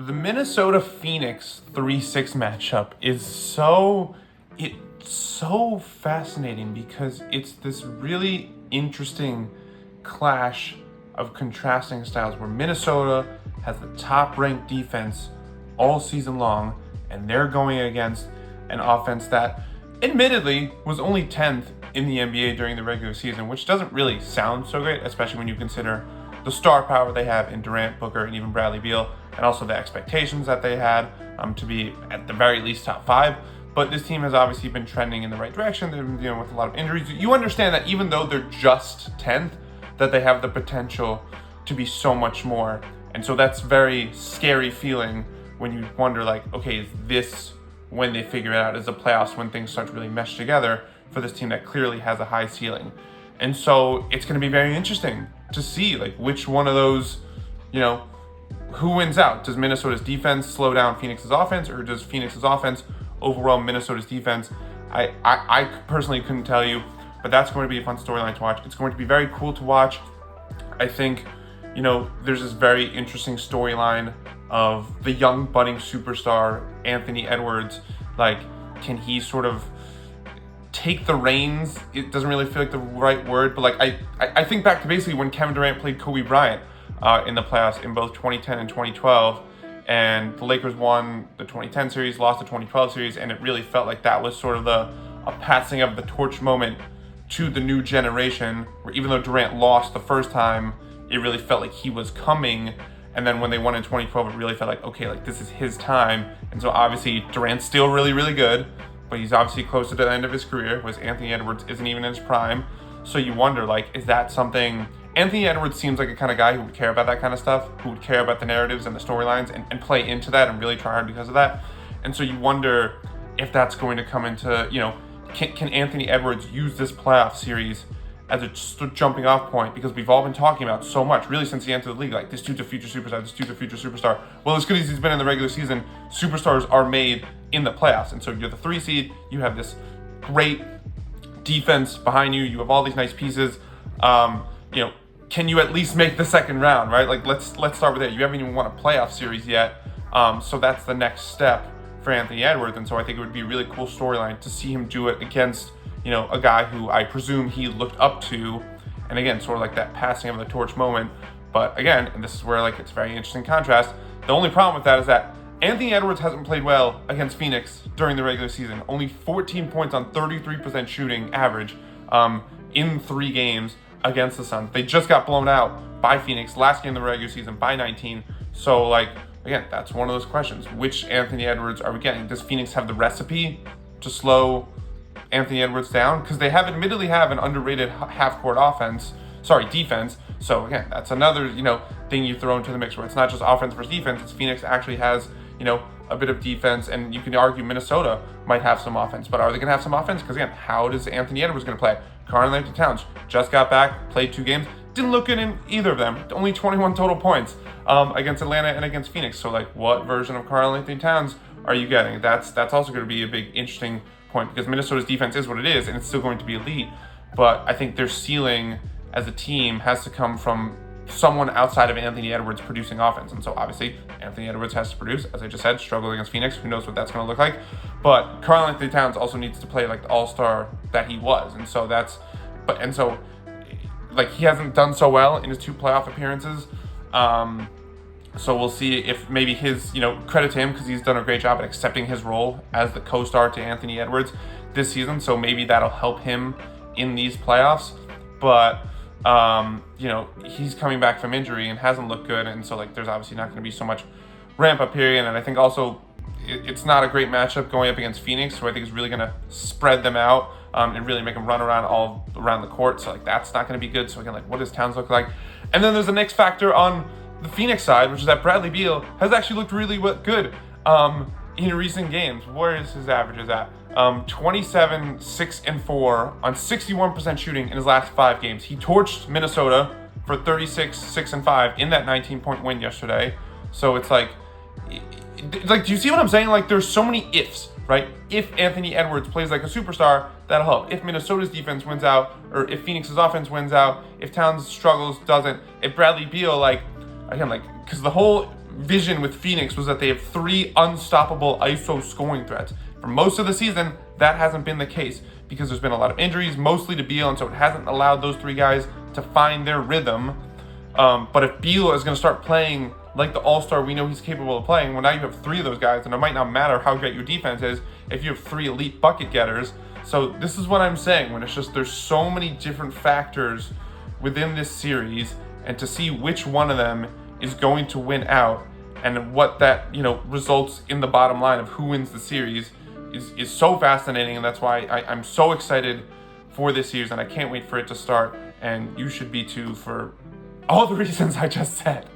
the Minnesota-Phoenix 3-6 matchup is so fascinating because it's this really interesting clash of contrasting styles where Minnesota has the top-ranked defense all season long, and they're going against an offense that admittedly was only 10th in the NBA during the regular season, which doesn't really sound so great, especially when you consider the star power they have in Durant, Booker, and even Bradley Beal, and also the expectations that they had to be at the very least top 5. But this team has obviously been trending in the right direction. They've been dealing with a lot of injuries. You understand that even though they're just 10th, that they have the potential to be so much more. And so that's very scary feeling when you wonder, like, okay, is this when they figure it out? Is the playoffs when things start to really mesh together for this team that clearly has a high ceiling? And so it's going to be very interesting to see, like, which one of those, who wins out? Does Minnesota's defense slow down Phoenix's offense, or does Phoenix's offense overwhelm Minnesota's defense? I personally couldn't tell you, but that's going to be a fun storyline to watch. It's going to be very cool to watch. I think, there's this very interesting storyline of the young budding superstar, Anthony Edwards. Like, can he sort of take the reins? It doesn't really feel like the right word, but like I think back to basically when Kevin Durant played Kobe Bryant in the playoffs in both 2010 and 2012, and the Lakers won the 2010 series, lost the 2012 series, and it really felt like that was sort of a passing of the torch moment to the new generation, where even though Durant lost the first time, it really felt like he was coming. And then when they won in 2012, it really felt like, okay, like this is his time. And so obviously Durant's still really, really good, but he's obviously close to the end of his career, whereas Anthony Edwards isn't even in his prime. So you wonder, like, is that something? Anthony Edwards seems like a kind of guy who would care about that kind of stuff, who would care about the narratives and the storylines and play into that and really try hard because of that. And so you wonder if that's going to come into, can Anthony Edwards use this playoff series as a jumping off point? Because we've all been talking about so much, really, since he entered the league, like, this dude's a future superstar, this dude's a future superstar. Well, as good as he's been in the regular season, superstars are made in the playoffs. And so you're the 3 seed, you have this great defense behind you, you have all these nice pieces. Can you at least make the second round, right? Like, let's start with that. You haven't even won a playoff series yet. So that's the next step for Anthony Edwards. And so I think it would be a really cool storyline to see him do it against, a guy who I presume he looked up to. And again, sort of like that passing of the torch moment. But again, and this is where, like, it's very interesting contrast. The only problem with that is that Anthony Edwards hasn't played well against Phoenix during the regular season. Only 14 points on 33% shooting average in 3 games against the Suns. They just got blown out by Phoenix last game of the regular season by 19. So, like, again, that's one of those questions. Which Anthony Edwards are we getting? Does Phoenix have the recipe to slow Anthony Edwards down? Because they admittedly have an underrated half-court defense. So again, that's another, thing you throw into the mix where it's not just offense versus defense. It's Phoenix actually has, a bit of defense, and you can argue Minnesota might have some offense. But are they going to have some offense? Because again, how does Anthony Edwards going to play? Karl-Anthony Towns just got back, played 2 games, didn't look good in either of them. Only 21 total points against Atlanta and against Phoenix. So, like, what version of Karl-Anthony Towns are you getting? That's also going to be a big interesting point, because Minnesota's defense is what it is, and it's still going to be elite. But I think their ceiling as a team has to come from someone outside of Anthony Edwards producing offense. And so obviously Anthony Edwards has to produce, as I just said, struggle against Phoenix. Who knows what that's going to look like? But Karl-Anthony Towns also needs to play like the all-star that he was. And so like, he hasn't done so well in his 2 playoff appearances. So we'll see if maybe his, credit to him, because he's done a great job at accepting his role as the co-star to Anthony Edwards this season. So maybe that'll help him in these playoffs. But he's coming back from injury and hasn't looked good, and so, like, there's obviously not going to be so much ramp up period. And I think also it's not a great matchup going up against Phoenix, who I think is really going to spread them out and really make them run around all around the court. So, like, that's not going to be good. So again, like, what does Towns look like? And then there's the next factor on the Phoenix side, which is that Bradley Beal has actually looked really good in recent games. Where is his averages at? 27, 6, and 4 on 61% shooting in his last 5 games. He torched Minnesota for 36, 6, and 5 in that 19-point win yesterday. So it's like, do you see what I'm saying? Like, there's so many ifs, right? If Anthony Edwards plays like a superstar, that'll help. If Minnesota's defense wins out, or if Phoenix's offense wins out, if Towns struggles, doesn't, if Bradley Beal, like, again, like, because the whole vision with Phoenix was that they have 3 unstoppable ISO scoring threats. For most of the season, that hasn't been the case because there's been a lot of injuries, mostly to Beal, and so it hasn't allowed those 3 guys to find their rhythm. But if Beal is going to start playing like the all-star we know he's capable of playing, well, now you have 3 of those guys, and it might not matter how great your defense is if you have 3 elite bucket getters. So this is what I'm saying, when it's just there's so many different factors within this series, and to see which one of them is going to win out and what that, results in the bottom line of who wins the series is so fascinating, and that's why I'm so excited for this series, and I can't wait for it to start, and you should be too, for all the reasons I just said.